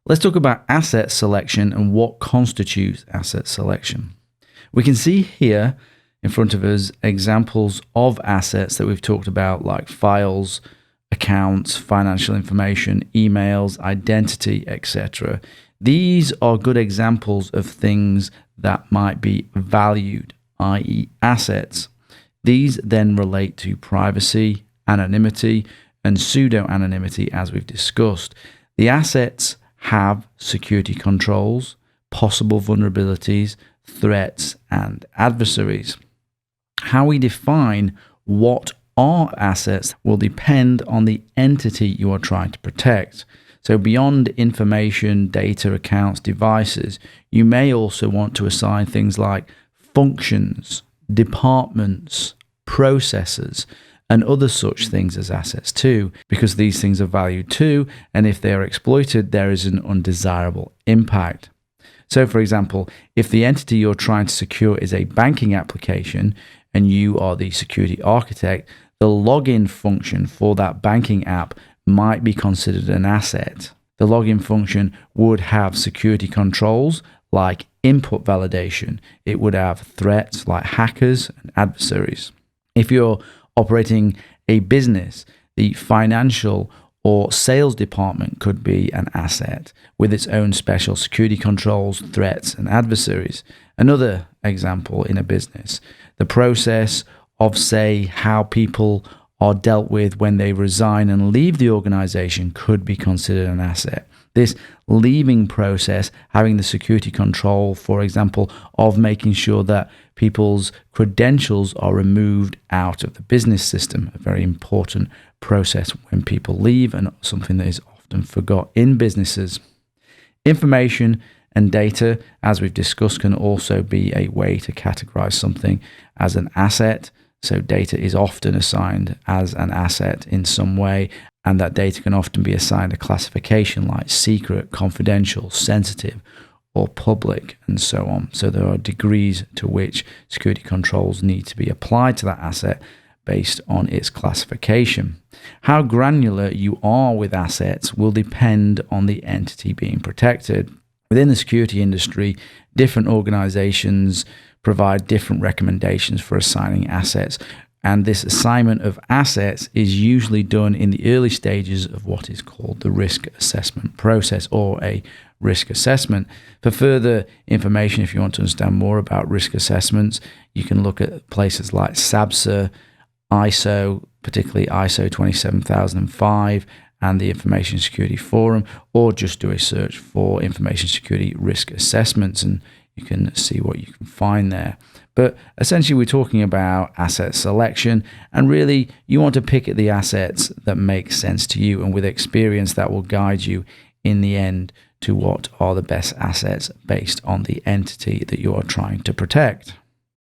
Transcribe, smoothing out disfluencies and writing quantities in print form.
Let's talk about asset selection and what constitutes asset selection. We can see here in front of us examples of assets that we've talked about, like files, accounts, financial information, emails, identity, etc. These are good examples of things that might be valued, i.e. assets. These then relate to privacy, anonymity, and pseudo-anonymity, as we've discussed. The assets have security controls, possible vulnerabilities, threats, and adversaries. How we define what are assets will depend on the entity you are trying to protect. So beyond information, data, accounts, devices, you may also want to assign things like functions, departments, processes, and other such things as assets too, because these things are valued too, and if they are exploited, there is an undesirable impact. So for example, if the entity you're trying to secure is a banking application and you are the security architect, the login function for that banking app might be considered an asset. The login function would have security controls like input validation. It would have threats like hackers and adversaries. If you're operating a business, the financial or sales department could be an asset with its own special security controls, threats, and adversaries. Another example in a business, the process of, say, how people are dealt with when they resign and leave the organization could be considered an asset. This leaving process, having the security control, for example, of making sure that people's credentials are removed out of the business system, a very important process when people leave and something that is often forgot in businesses. Information and data, as we've discussed, can also be a way to categorize something as an asset. So data is often assigned as an asset in some way, and that data can often be assigned a classification like secret, confidential, sensitive, or public, and so on. So there are degrees to which security controls need to be applied to that asset based on its classification. How granular you are with assets will depend on the entity being protected. Within the security industry, different organizations provide different recommendations for assigning assets, and this assignment of assets is usually done in the early stages of what is called the risk assessment process, or a risk assessment. For further information, if you want to understand more about risk assessments, you can look at places like SABSA, ISO, particularly ISO 27005, and the Information Security Forum, or just do a search for information security risk assessments and you can see what you can find there. But essentially, we're talking about asset selection, and really you want to pick at the assets that make sense to you, and with experience that will guide you in the end to what are the best assets based on the entity that you are trying to protect.